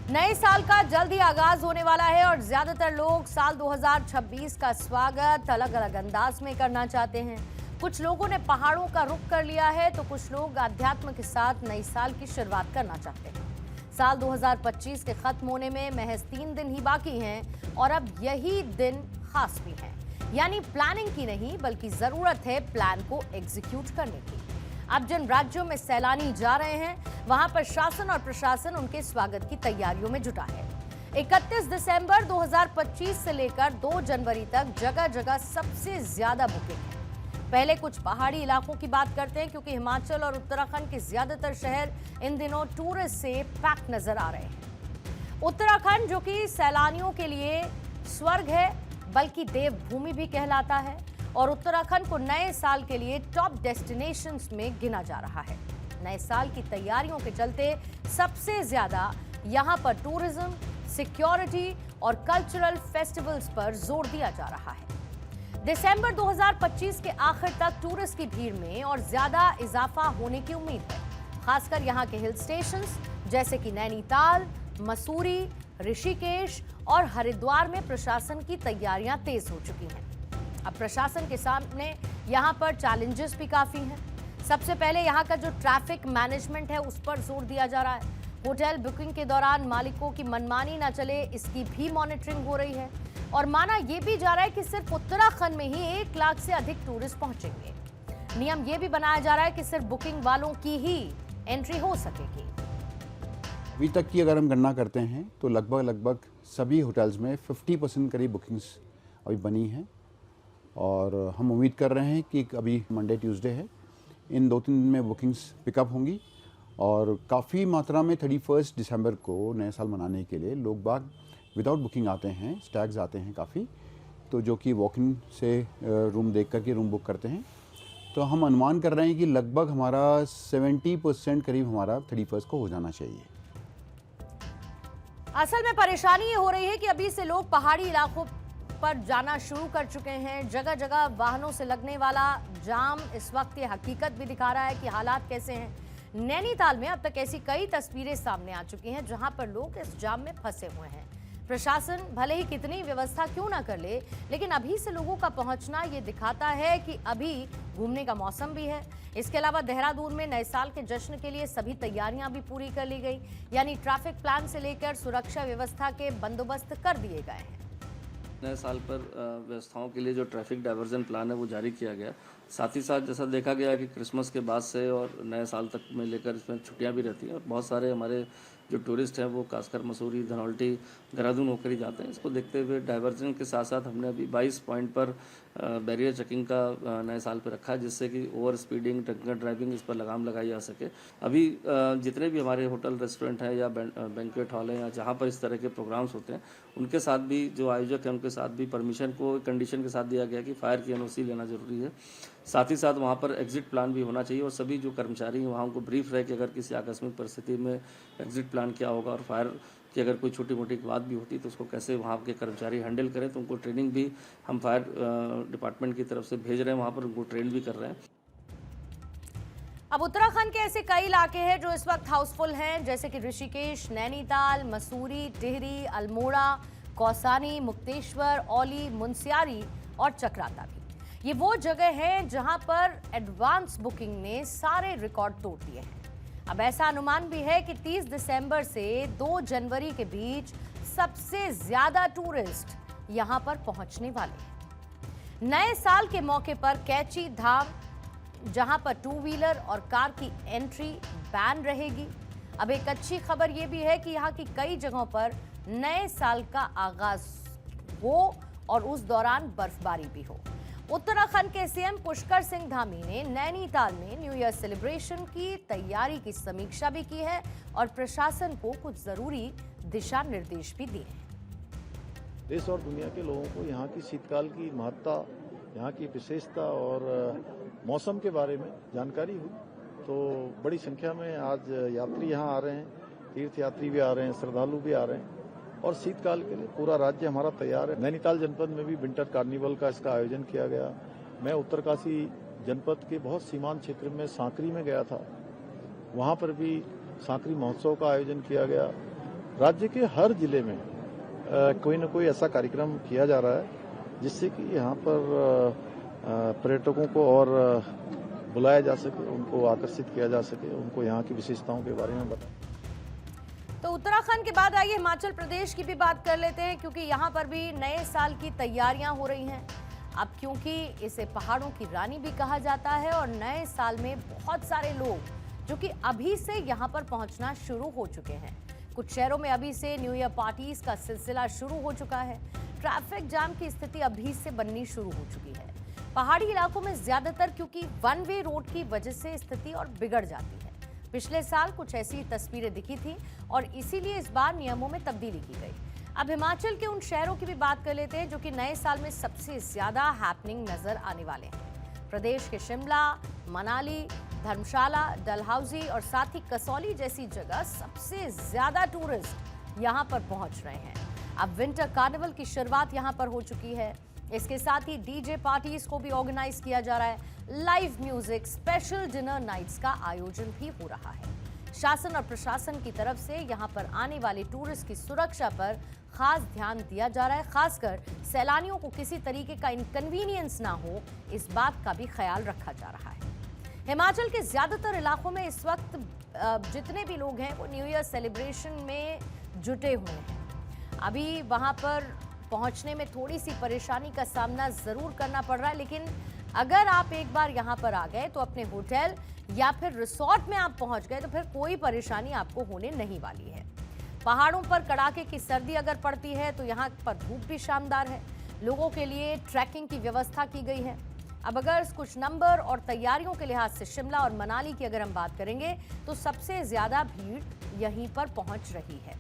नए साल का जल्द ही आगाज होने वाला है और ज्यादातर लोग साल 2026 का स्वागत अलग अलग अंदाज में करना चाहते हैं। कुछ लोगों ने पहाड़ों का रुख कर लिया है तो कुछ लोग अध्यात्म के साथ नए साल की शुरुआत करना चाहते हैं। साल 2025 के खत्म होने में महज 3 दिन ही बाकी हैं और अब यही दिन खास भी हैं। यानी प्लानिंग की नहीं बल्कि जरूरत है प्लान को एग्जीक्यूट करने की। अब जिन राज्यों में सैलानी जा रहे हैं वहां पर शासन और प्रशासन उनके स्वागत की तैयारियों में जुटा है। 31 दिसंबर 2025 से लेकर 2 जनवरी तक जगह जगह सबसे ज्यादा बुकिंग है। पहले कुछ पहाड़ी इलाकों की बात करते हैं क्योंकि हिमाचल और उत्तराखंड के ज्यादातर शहर इन दिनों टूरिस्ट से पैक नजर आ रहे हैं। उत्तराखंड जो कि सैलानियों के लिए स्वर्ग है बल्कि देवभूमि भी कहलाता है और उत्तराखंड को नए साल के लिए टॉप डेस्टिनेशंस में गिना जा रहा है। नए साल की तैयारियों के चलते सबसे ज्यादा यहां पर टूरिज्म, सिक्योरिटी और कल्चरल फेस्टिवल्स पर जोर दिया जा रहा है। दिसंबर 2025 के आखिर तक टूरिस्ट की भीड़ में और ज्यादा इजाफा होने की उम्मीद है। खासकर यहां के हिल स्टेशंस जैसे कि नैनीताल, मसूरी, ऋषिकेश और हरिद्वार में प्रशासन की तैयारियां तेज हो चुकी हैं। अब प्रशासन के सामने यहां पर चैलेंजेस भी काफी हैं। सबसे पहले यहां का जो ट्रैफिक मैनेजमेंट है उस पर जोर दिया जा रहा है। होटल बुकिंग के दौरान मालिकों की मनमानी ना चले इसकी भी मॉनिटरिंग हो रही है और माना यह भी जा रहा है कि सिर्फ उत्तराखंड में ही 1 लाख से अधिक टूरिस्ट पहुंचेंगे। नियम यह भी बनाया जा रहा है कि सिर्फ बुकिंग वालों की ही एंट्री हो सकेगी। अभी तक की अगर हम गणना करते हैं तो लगभग सभी होटल्स में 50% करीब बुकिंग्स अभी बनी हैं और हम उम्मीद कर रहे हैं कि अभी मंडे ट्यूसडे है, इन 2-3 दिन में बुकिंग्स पिकअप होंगी और काफ़ी मात्रा में 31 दिसंबर को नए साल मनाने के लिए लोग बाग विदाउट बुकिंग आते हैं, स्टैग्स आते हैं काफ़ी, तो जो कि वॉक इन से रूम देख कर के रूम बुक करते हैं। तो हम अनुमान कर रहे हैं कि लगभग हमारा 70% करीब हमारा 31 को हो जाना चाहिए। असल में परेशानी ये हो रही है कि अभी से लोग पहाड़ी इलाकों पर जाना शुरू कर चुके हैं। जगह जगह वाहनों से लगने वाला जाम इस वक्त ये हकीकत भी दिखा रहा है कि हालात कैसे हैं। नैनीताल में अब तक ऐसी कई तस्वीरें सामने आ चुकी हैं जहां पर लोग इस जाम में फंसे हुए हैं। प्रशासन भले ही कितनी व्यवस्था क्यों ना कर ले, लेकिन अभी से लोगों का पहुंचना ये दिखाता है कि अभी घूमने का मौसम भी है। इसके अलावा देहरादून में नए साल के जश्न के लिए सभी तैयारियां भी पूरी कर ली गई, यानी ट्रैफिक प्लान से लेकर सुरक्षा व्यवस्था के बंदोबस्त कर दिए गए हैं। नए साल पर व्यवस्थाओं के लिए जो ट्रैफिक डाइवर्जन प्लान है वो जारी किया गया। साथ ही साथ जैसा देखा गया कि क्रिसमस के बाद से और नए साल तक में लेकर इसमें छुट्टियां भी रहती हैं और बहुत सारे हमारे जो टूरिस्ट हैं वो खासकर मसूरी, धनौल्टी, देहरादून होकर ही जाते हैं। इसको देखते हुए डाइवर्जन के साथ साथ हमने अभी 22 पॉइंट पर बैरियर चेकिंग का नए साल पर रखा है जिससे कि ओवर स्पीडिंग, ड्रंकन ड्राइविंग इस पर लगाम लगाई जा सके। अभी जितने भी हमारे होटल, रेस्टोरेंट हैं या बैंक्वेट हॉल हैं या जहाँ पर इस तरह के प्रोग्राम्स होते हैं उनके साथ भी जो आयोजक हैं उनके साथ भी परमिशन को कंडीशन के साथ दिया गया कि फायर की एनओसी लेना जरूरी है। साथ ही साथ वहाँ पर एग्जिट प्लान भी होना चाहिए और सभी जो कर्मचारी हैं वहाँ उनको ब्रीफ रहे कि अगर किसी आकस्मिक परिस्थिति में एग्जिट प्लान क्या होगा और फायर की अगर कोई छोटी मोटी बात भी होती तो उसको कैसे वहाँ के कर्मचारी हैंडल करें। तो उनको ट्रेनिंग भी हम फायर डिपार्टमेंट की तरफ से भेज रहे हैं, वहाँ पर उनको ट्रेन भी कर रहे हैं। अब उत्तराखंड के ऐसे कई इलाके हैं जो इस वक्त हाउसफुल हैं जैसे कि ऋषिकेश, नैनीताल, मसूरी, टिहरी, अल्मोड़ा, कौसानी, मुक्तेश्वर, औली, मुनस्यारी और चक्राता भी। ये वो जगह है जहां पर एडवांस बुकिंग ने सारे रिकॉर्ड तोड़ दिए हैं। अब ऐसा अनुमान भी है कि 30 दिसंबर से 2 जनवरी के बीच सबसे ज्यादा टूरिस्ट यहां पर पहुंचने वाले हैं। नए साल के मौके पर कैची धाम जहां पर 2 व्हीलर और कार की एंट्री बैन रहेगी। अब एक अच्छी खबर यह भी है कि यहां की कई जगहों पर नए साल का आगाज हो और उस दौरान बर्फबारी भी हो। उत्तराखंड के सीएम पुष्कर सिंह धामी ने नैनीताल में न्यू ईयर सेलिब्रेशन की तैयारी की समीक्षा भी की है और प्रशासन को कुछ जरूरी दिशा निर्देश भी दिए हैं। देश और दुनिया के लोगों को यहाँ की शीतकाल की महत्ता, यहाँ की विशेषता और मौसम के बारे में जानकारी हुई। तो बड़ी संख्या में आज यात्री यहाँ आ रहे हैं, तीर्थ यात्री भी आ रहे हैं, श्रद्धालु भी आ रहे हैं और शीतकाल के लिए पूरा राज्य हमारा तैयार है। नैनीताल जनपद में भी विंटर कार्निवल का इसका आयोजन किया गया। मैं उत्तरकाशी जनपद के बहुत सीमांत क्षेत्र में सांकरी में गया था, वहाँ पर भी सांकरी महोत्सव का आयोजन किया गया। राज्य के हर जिले में कोई न कोई ऐसा कार्यक्रम किया जा रहा है जिससे कि यहाँ पर पर्यटकों को और बुलाया जा सके, उनको आकर्षित किया जा सके, उनको यहाँ की विशेषताओं के बारे में बताएं। तो उत्तराखंड के बाद आइए हिमाचल प्रदेश की भी बात कर लेते हैं, क्योंकि यहाँ पर भी नए साल की तैयारियां हो रही हैं। अब क्योंकि इसे पहाड़ों की रानी भी कहा जाता है और नए साल में बहुत सारे लोग जो कि अभी से यहाँ पर पहुंचना शुरू हो चुके हैं। कुछ शहरों में अभी से न्यू ईयर पार्टीज का सिलसिला शुरू हो चुका है। ट्रैफिक जाम की स्थिति अभी से बननी शुरू हो चुकी है। पहाड़ी इलाकों में ज्यादातर क्योंकि वन वे रोड की वजह से स्थिति और बिगड़ जाती है। पिछले साल कुछ ऐसी तस्वीरें दिखी थी और इसीलिए इस बार नियमों में तब्दीली की गई। अब हिमाचल के उन शहरों की भी बात कर लेते हैं जो कि नए साल में सबसे ज्यादा हैपनिंग नजर आने वाले हैं। प्रदेश के शिमला, मनाली, धर्मशाला, डलहौजी और साथ ही कसौली जैसी जगह सबसे ज्यादा टूरिस्ट यहां पर पहुंच रहे हैं। अब विंटर कार्निवल की शुरुआत यहां पर हो चुकी है। इसके साथ ही डीजे पार्टीज को भी ऑर्गेनाइज किया जा रहा है। Live music, special dinner nights का आयोजन भी हो रहा है। शासन और प्रशासन की तरफ से यहां पर आने वाले टूरिस्ट की सुरक्षा पर खास ध्यान दिया जा रहा है। खासकर सैलानियों को किसी तरीके का इनकन्वीनियंस ना हो, इस बात का भी ख्याल रखा जा रहा है। हिमाचल के ज्यादातर इलाकों में इस वक्त जितने भी लोग हैं वो न्यू ईयर सेलिब्रेशन में जुटे हुए हैं। अभी वहां पर पहुंचने में थोड़ी सी परेशानी का सामना जरूर करना पड़ रहा है, लेकिन अगर आप एक बार यहां पर आ गए तो अपने होटल या फिर रिसोर्ट में आप पहुंच गए तो फिर कोई परेशानी आपको होने नहीं वाली है। पहाड़ों पर कड़ाके की सर्दी अगर पड़ती है तो यहां पर धूप भी शानदार है। लोगों के लिए ट्रैकिंग की व्यवस्था की गई है। अब अगर कुछ नंबर और तैयारियों के लिहाज से शिमला और मनाली की अगर हम बात करेंगे तो सबसे ज्यादा भीड़ यहीं पर पहुंच रही है।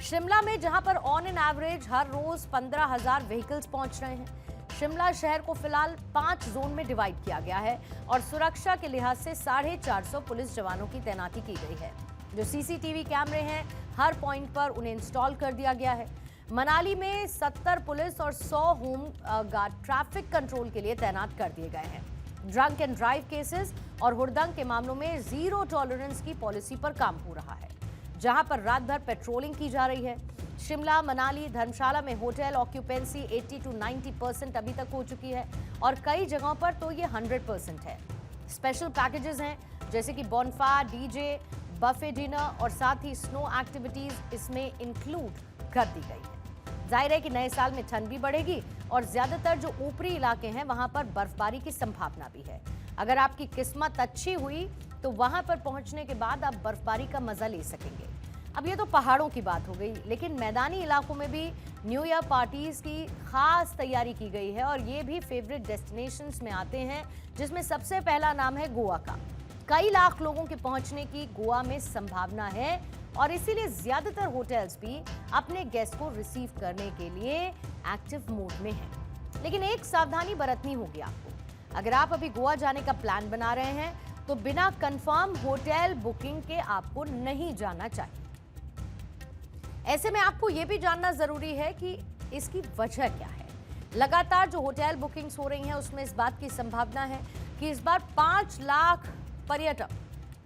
शिमला में जहां पर ऑन एन एवरेज हर रोज 15,000 व्हीकल्स पहुंच रहे हैं। शिमला शहर को फिलहाल 5 जोन में डिवाइड किया गया है और सुरक्षा के लिहाज से 450 पुलिस जवानों की तैनाती की गई है। जो सीसीटीवी कैमरे हैं हर पॉइंट पर उन्हें इंस्टॉल कर दिया गया है। मनाली में 70 पुलिस और 100 होम गार्ड ट्रैफिक कंट्रोल के लिए तैनात कर दिए गए हैं। ड्रंक एंड ड्राइव केसेस और हुड़दंग के मामलों में जीरो टॉलरेंस की पॉलिसी पर काम हो रहा है, जहां पर रात भर पेट्रोलिंग की जा रही है। शिमला, मनाली, धर्मशाला में होटल ऑक्यूपेंसी 80 to 90% अभी तक हो चुकी है और कई जगहों पर तो ये 100% है। स्पेशल पैकेजेस हैं जैसे कि बॉनफायर, डीजे, बफे डिनर और साथ ही स्नो एक्टिविटीज इसमें इंक्लूड कर दी गई है। जाहिर है कि नए साल में ठंड भी बढ़ेगी और ज्यादातर जो ऊपरी इलाके हैं वहां पर बर्फबारी की संभावना भी है। अगर आपकी किस्मत अच्छी हुई तो वहां पर पहुंचने के बाद आप बर्फबारी का मजा ले सकेंगे। अब ये तो पहाड़ों की बात हो गई, लेकिन मैदानी इलाकों में भी न्यू ईयर पार्टीज की खास तैयारी की गई है और ये भी फेवरेट डेस्टिनेशंस में आते हैं, जिसमें सबसे पहला नाम है गोवा का। कई लाख लोगों के पहुंचने की गोवा में संभावना है और इसीलिए ज्यादातर होटल्स भी अपने गेस्ट को रिसीव करने के लिए एक्टिव मोड में हैं। लेकिन एक सावधानी बरतनी होगी आपको। अगर आप अभी गोवा जाने का प्लान बना रहे हैं तो बिना कंफर्म होटल बुकिंग के आपको नहीं जाना चाहिए। ऐसे में आपको यह भी जानना जरूरी है कि इसकी वजह क्या है। लगातार जो होटल बुकिंग्स हो रही हैं उसमें इस बात की संभावना है कि इस बार 5 लाख पर्यटक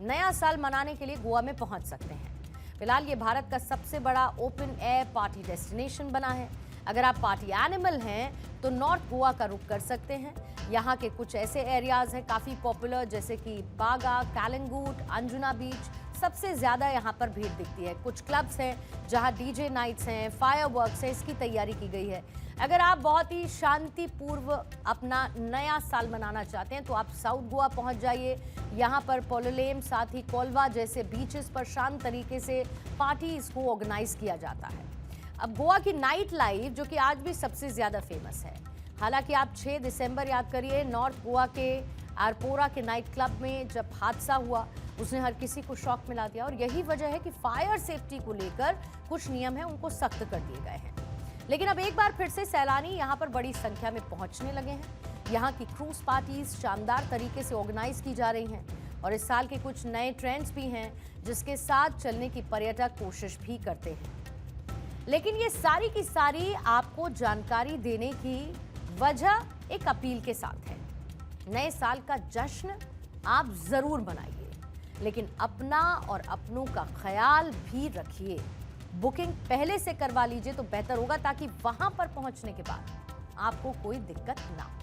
नया साल मनाने के लिए गोवा में पहुंच सकते हैं। फिलहाल ये भारत का सबसे बड़ा ओपन एयर पार्टी डेस्टिनेशन बना है। अगर आप पार्टी एनिमल हैं तो नॉर्थ गोवा का रुख कर सकते हैं। यहाँ के कुछ ऐसे एरियाज हैं काफ़ी पॉपुलर जैसे कि बागा, कैलंगूट, अंजुना बीच, सबसे ज़्यादा यहाँ पर भीड़ दिखती है। कुछ क्लब्स हैं जहाँ डीजे नाइट्स हैं, फायरवर्क्स हैं, इसकी तैयारी की गई है। अगर आप बहुत ही शांतिपूर्व अपना नया साल मनाना चाहते हैं तो आप साउथ गोवा पहुँच जाइए। यहाँ पर पोलोलेम, साथ ही कोलवा जैसे बीचेस पर शांत तरीके से पार्टीज को ऑर्गेनाइज किया जाता है। अब गोवा की नाइट लाइफ जो कि आज भी सबसे ज़्यादा फेमस है। हालांकि आप 6 दिसंबर याद करिए, नॉर्थ गोवा के आरपोरा के नाइट क्लब में जब हादसा हुआ उसने हर किसी को शॉक मिला दिया और यही वजह है कि फायर सेफ्टी को लेकर कुछ नियम हैं उनको सख्त कर दिए गए हैं। लेकिन अब एक बार फिर से सैलानी यहाँ पर बड़ी संख्या में पहुँचने लगे हैं। यहाँ की क्रूज पार्टीज शानदार तरीके से ऑर्गेनाइज की जा रही हैं और इस साल के कुछ नए ट्रेंड्स भी हैं जिसके साथ चलने की पर्यटक कोशिश भी करते हैं। लेकिन ये सारी की सारी आपको जानकारी देने की वजह एक अपील के साथ है। नए साल का जश्न आप जरूर मनाइए, लेकिन अपना और अपनों का ख्याल भी रखिए। बुकिंग पहले से करवा लीजिए तो बेहतर होगा, ताकि वहां पर पहुंचने के बाद आपको कोई दिक्कत ना हो।